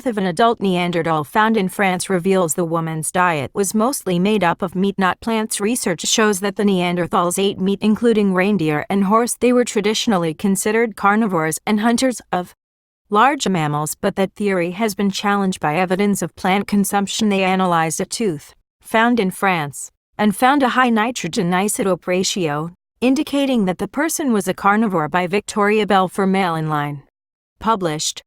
of an adult Neanderthal found in France reveals the woman's diet was mostly made up of meat, not plants. Research shows that the Neanderthals ate meat, including reindeer and horse. They were traditionally considered carnivores and hunters of large mammals, but that theory has been challenged by evidence of plant consumption. They analyzed a tooth found in France and found a high nitrogen isotope ratio, indicating that the person was a carnivore. By Victoria Bell for Mail in Line. Published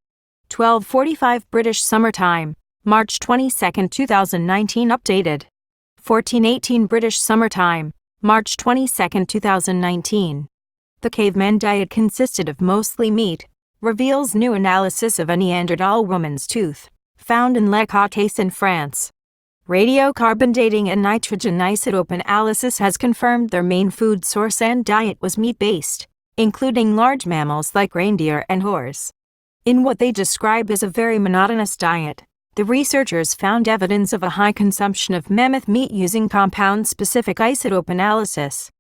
12:45 British Summer Time, March 22, 2019. Updated 14:18 British Summer Time, March 22, 2019. The caveman diet consisted of mostly meat, reveals new analysis of a Neanderthal woman's tooth, found in Le Caucase in France. Radiocarbon dating and nitrogen isotope analysis has confirmed their main food source and diet was meat-based, including large mammals like reindeer and horse. In what they describe as a very monotonous diet, the researchers found evidence of a high consumption of mammoth meat using compound-specific isotope analysis.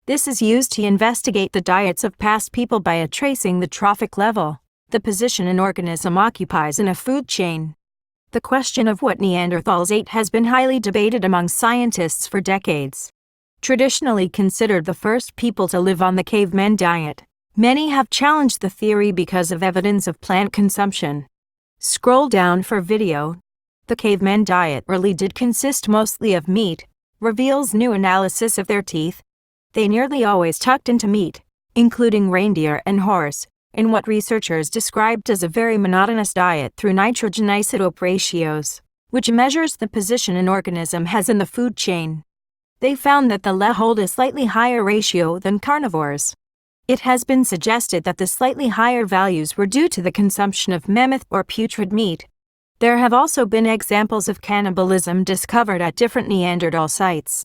This is used to investigate the diets of past people by tracing the trophic level, the position an organism occupies in a food chain. The question of what Neanderthals ate has been highly debated among scientists for decades. Traditionally considered the first people to live on the caveman diet, many have challenged the theory because of evidence of plant consumption. Scroll down for video. The caveman diet really did consist mostly of meat, reveals new analysis of their teeth. They nearly always tucked into meat, including reindeer and horse, in what researchers described as a very monotonous diet through nitrogen isotope ratios, which measures the position an organism has in the food chain. They found that the hold a slightly higher ratio than carnivores. It has been suggested that the slightly higher values were due to the consumption of mammoth or putrid meat. There have also been examples of cannibalism discovered at different Neanderthal sites.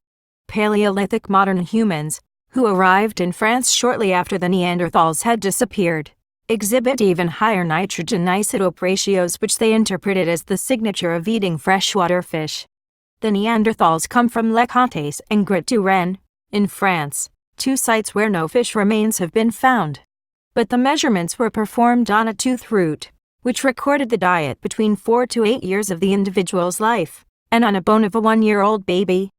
Paleolithic modern humans, who arrived in France shortly after the Neanderthals had disappeared, exhibit even higher nitrogen isotope ratios, which they interpreted as the signature of eating freshwater fish. The Neanderthals come from Le Caucase and Gret du Rennes, in France, two sites where no fish remains have been found. But the measurements were performed on a tooth root, which recorded the diet between 4 to 8 years of the individual's life, and on a bone of a 1-year-old baby.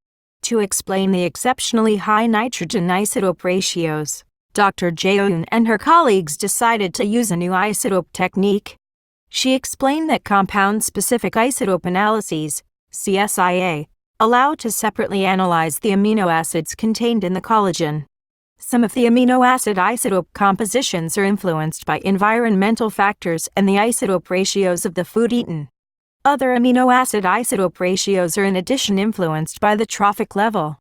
To explain the exceptionally high nitrogen isotope ratios, Dr. Jeoun and her colleagues decided to use a new isotope technique. She explained that compound-specific isotope analyses, CSIA, allow to separately analyze the amino acids contained in the collagen. Some of the amino acid isotope compositions are influenced by environmental factors and the isotope ratios of the food eaten. Other amino acid isotope ratios are in addition influenced by the trophic level.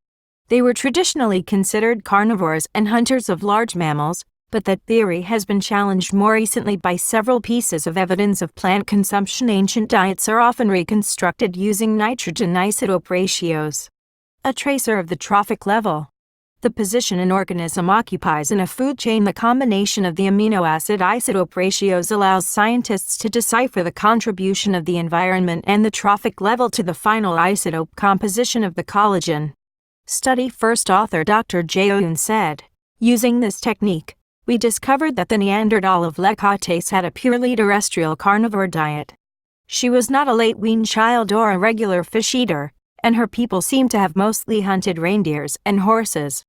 They were traditionally considered carnivores and hunters of large mammals, but that theory has been challenged more recently by several pieces of evidence of plant consumption. Ancient diets are often reconstructed using nitrogen isotope ratios, a tracer of the trophic level, the position an organism occupies in a food chain. The combination of the amino acid isotope ratios allows scientists to decipher the contribution of the environment and the trophic level to the final isotope composition of the collagen. Study first author Dr. Jeoun said, "Using this technique, we discovered that the Neanderthal of Le Caucase had a purely terrestrial carnivore diet. She was not a late-weaned child or a regular fish eater, and her people seemed to have mostly hunted reindeers and horses.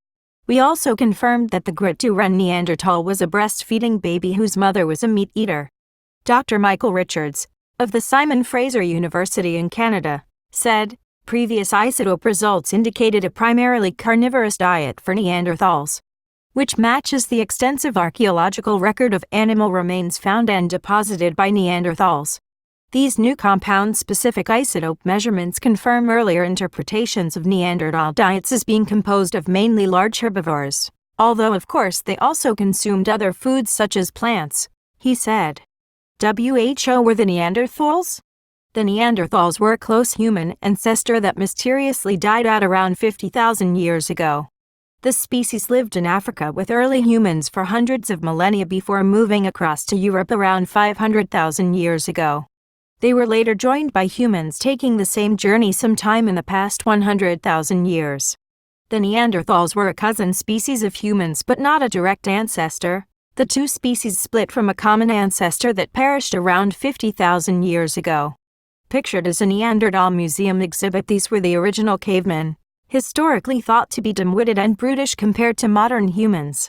We also confirmed that the Gret du Rennes Neanderthal was a breastfeeding baby whose mother was a meat eater." Dr. Michael Richards, of the Simon Fraser University in Canada, said, "Previous isotope results indicated a primarily carnivorous diet for Neanderthals, which matches the extensive archaeological record of animal remains found and deposited by Neanderthals. These new compound-specific isotope measurements confirm earlier interpretations of Neanderthal diets as being composed of mainly large herbivores, although of course they also consumed other foods such as plants," he said. WHO were the Neanderthals? The Neanderthals were a close human ancestor that mysteriously died out around 50,000 years ago. The species lived in Africa with early humans for hundreds of millennia before moving across to Europe around 500,000 years ago. They were later joined by humans taking the same journey sometime in the past 100,000 years. The Neanderthals were a cousin species of humans but not a direct ancestor. The two species split from a common ancestor that perished around 50,000 years ago. Pictured as a Neanderthal Museum exhibit, these were the original cavemen, historically thought to be dim-witted and brutish compared to modern humans.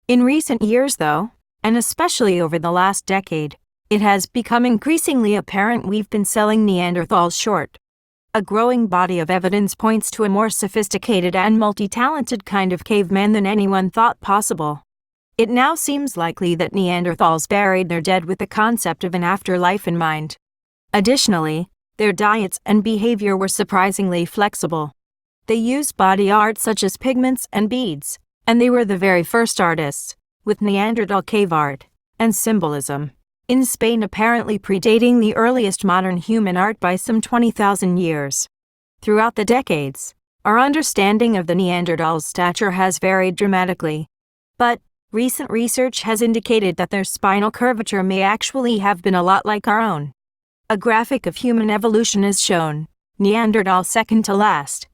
In recent years, though, and especially over the last decade, it has become increasingly apparent we've been selling Neanderthals short. A growing body of evidence points to a more sophisticated and multi-talented kind of caveman than anyone thought possible. It now seems likely that Neanderthals buried their dead with the concept of an afterlife in mind. Additionally, their diets and behavior were surprisingly flexible. They used body art such as pigments and beads, and they were the very first artists, with Neanderthal cave art and symbolism in Spain apparently predating the earliest modern human art by some 20,000 years. Throughout the decades, our understanding of the Neanderthals' stature has varied dramatically. But recent research has indicated that their spinal curvature may actually have been a lot like our own. A graphic of human evolution is shown, Neanderthal second to last,